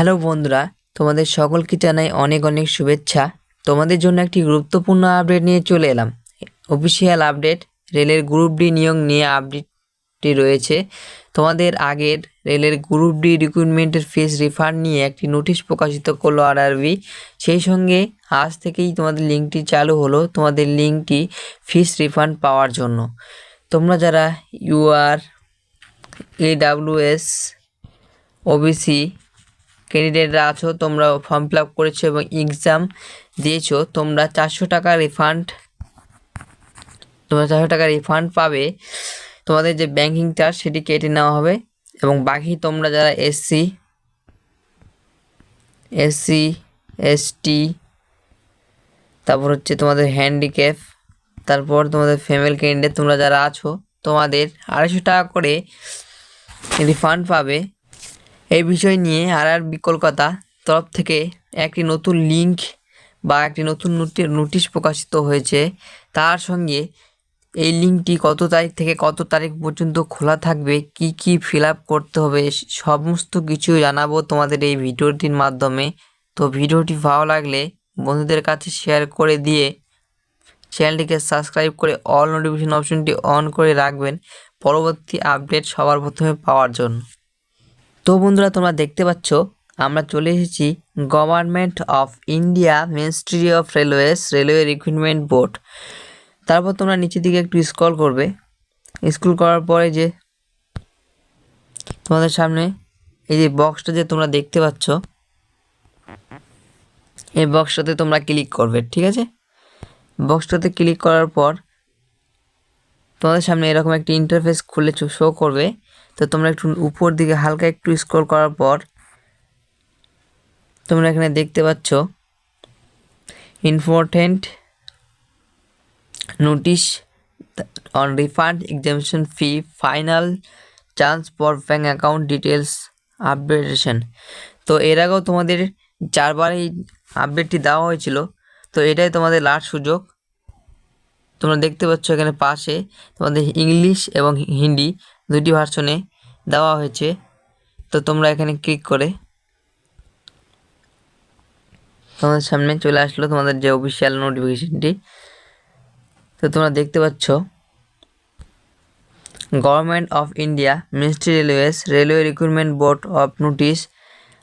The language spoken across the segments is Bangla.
হ্যালো বন্ধুরা, তোমাদের সকলকে জানাই অনেক অনেক শুভেচ্ছা। তোমাদের জন্য একটি গুরুত্বপূর্ণ আপডেট নিয়ে চলে এলাম। অফিসিয়াল আপডেট, রেলের গ্রুপ ডি নিয়োগ নিয়ে আপডেটটি রয়েছে। তোমাদের আগের রেলের গ্রুপ ডি রিক্রুটমেন্টের ফিস রিফান্ড নিয়ে একটি নোটিশ প্রকাশিত করলো আরআরবি। সেই সঙ্গে আজ থেকেই তোমাদের লিঙ্কটি চালু হলো, তোমাদের লিঙ্কটি ফিস রিফান্ড পাওয়ার জন্য। তোমরা যারা ইউআর, AWS, ওবিসি ক্যান্ডিডেটরা আছো, তোমরা ফর্ম ফিল আপ করেছো এবং এক্সাম দিয়েছো, তোমরা 400 টাকা রিফান্ড পাবে। তোমাদের যে ব্যাংকিং চার্জ সেটি কেটে নেওয়া হবে। এবং বাকি তোমরা যারা এসসি, এসটি, তারপর হচ্ছে তোমাদের হ্যান্ডিক্যাপ, তারপর তোমাদের ফিমেল ক্যান্ডিডেট, তোমরা যারা আছো তোমাদের 250 টাকা করে রিফান্ড পাবে। এই বিষয় নিয়ে আরআরবি কলকাতা তরফ থেকে একটি নতুন লিঙ্ক বা একটি নতুন নোটিশ প্রকাশিত হয়েছে। তার সঙ্গে এই লিঙ্কটি কত তারিখ থেকে কত তারিখ পর্যন্ত খোলা থাকবে, কি কি ফিল আপ করতে হবে, সমস্ত কিছু জানাবো তোমাদের এই ভিডিওটির মাধ্যমে। তো ভিডিওটি ভালো লাগলে বন্ধুদের কাছে শেয়ার করে দিয়ে চ্যানেলটিকে সাবস্ক্রাইব করে অল নোটিফিকেশন অপশনটি অন করে রাখবেন পরবর্তী আপডেট সবার প্রথমে পাওয়ার জন্য। তো বন্ধুরা, তোমরা দেখতে পাচ্ছ আমরা চলে এসেছি government of India ministry of railway recruitment board. তারপর তোমরা নিচের দিকে একটু স্ক্রল করবে। স্ক্রল করার পরে যে তোমাদের সামনে এই যে বক্সটা যে তোমরা দেখতে পাচ্ছ, এই বক্সটাতে তোমরা ক্লিক করবে। ঠিক আছে, বক্সটাতে ক্লিক করার পর তোমাদের সামনে এরকম একটি ইন্টারফেস খুলে শো করবে। তো তোমরা একটু উপর দিকে হালকা একটু স্ক্রল করার পর তোমরা এখানে দেখতে পাচ্ছ important notice on refund examination fee, final chance for bank account details updation. তো এর আগেও তোমাদের 4বার এই আপডেটটি দেওয়া হয়েছিল, তো এটাই তোমাদের লাস্ট সুযোগ। তোমরা দেখতে পাচ্ছ এখানে পাশে তোমাদের ইংলিশ এবং হিন্দি দুটি ভার্সনে দেওয়া হয়েছে। তো তোমরা এখানে ক্লিক করে তোমাদের সামনে চলে আসলো তোমাদের যে অফিসিয়াল নোটিফিকেশনটি। তো তোমরা দেখতে পাচ্ছ government of India ministry railway recruitment board of notice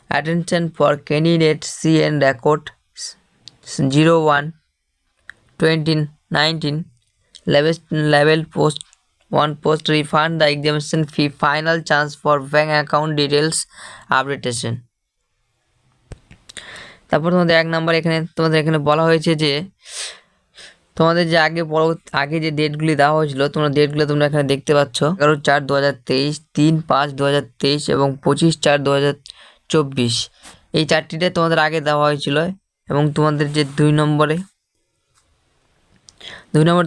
attention for candidate CN record 01/2019 level post 1 post refund the examination fee, final chance for bank account details updatation। তারপর তোমাদের 1 নম্বর তোমাদের এখানে বলা হয়েছে যে তোমাদের যে আগে যে ডেটগুলি দেওয়া হয়েছিল, তোমরা ডেটগুলো তোমরা এখানে দেখতে পাচ্ছ 11/4/2023, 3/5/2023 এবং 25/4/2024। এই 4টিতে তোমাদের আগে দেওয়া হয়েছিল। এবং তোমাদের যে 2 নম্বর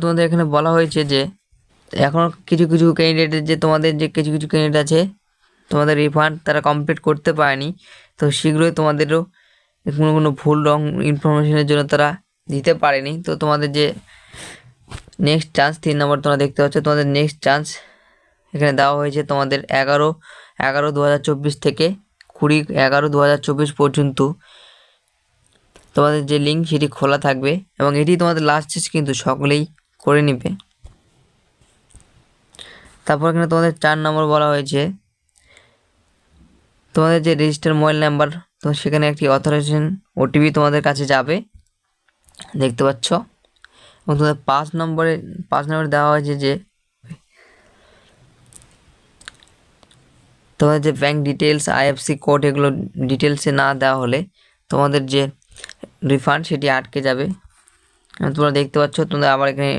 তোমাদের এখানে বলা হয়েছে যে এখন কিছু ক্যান্ডিডেটের যে তোমাদের যে কিছু ক্যান্ডিডেট আছে তোমাদের রিফান্ড তারা কমপ্লিট করতে পারেনি। তো শীঘ্রই তোমাদেরও কোনো ভুল রং ইনফরমেশনের জন্য তারা দিতে পারেনি। তো তোমাদের যে নেক্সট চান্স 3 নম্বর তোমরা দেখতে পাচ্ছ, তোমাদের নেক্সট চান্স এখানে দেওয়া হয়েছে তোমাদের 11/11/2024 থেকে 20/11/2024 পর্যন্ত তোমাদের যে লিঙ্ক সেটি খোলা থাকবে এবং এটি তোমাদের লাস্ট চান্স, কিন্তু সকলেই করে নেবে। তারপর এখানে তোমাদের 4 নম্বর বলা হয়েছে তোমাদের যে রেজিস্টার মোবাইল নাম্বার, তো সেখানে একটি অথরাইজেশন OTP তোমাদের কাছে যাবে, দেখতে পাচ্ছ। এবং তোমাদের 5 নম্বরে দেওয়া হয়েছে যে তোমাদের যে ব্যাংক ডিটেলস, IFSC কোড এগুলো ডিটেলসে না দেওয়া হলে তোমাদের যে রিফান্ড সেটি আটকে যাবে। তোমরা দেখতে পাচ্ছ তোমাদের আবার এখানে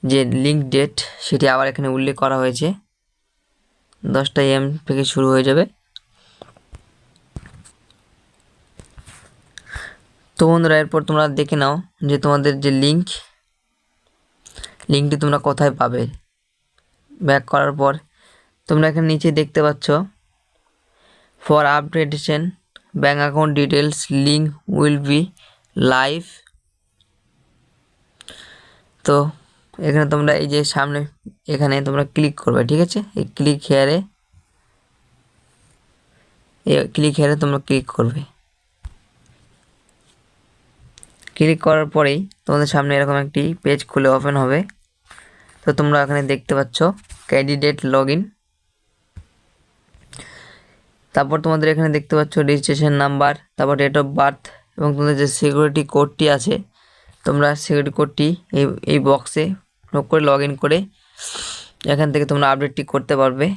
যে লিঙ্ক ডেট সেটি আবার এখানে উল্লেখ করা হয়েছে, 10টা AM থেকে শুরু হয়ে যাবে। তো বন্ধুরা, এরপর তোমরা দেখে নাও যে তোমাদের যে লিঙ্কটি তোমরা কোথায় পাবে। ব্যাক করার পর তোমরা এখানে নিচে দেখতে পাচ্ছ for updation bank account details link will be live. তো এখানে তোমরা এই যে সামনে এখানে তোমরা ক্লিক করবে। ঠিক আছে, এই ক্লিক হেয়ারে ক্লিক হেরে তোমরা ক্লিক করবে। ক্লিক করার পরেই তোমাদের সামনে এরকম একটি পেজ খুলে ওপেন হবে। তো তোমরা এখানে দেখতে পাচ্ছ ক্যান্ডিডেট লগ ইন। তারপর তোমাদের এখানে দেখতে পাচ্ছ রেজিস্ট্রেশন নাম্বার, তারপর ডেট অফ বার্থ এবং তোমাদের যে সিকিউরিটি কোডটি আছে তোমরা সিকিউরিটি কোডটি এই বক্সে নোট করে লগ ইন করে এখান থেকে তোমরা আপডেটটি করতে পারবে।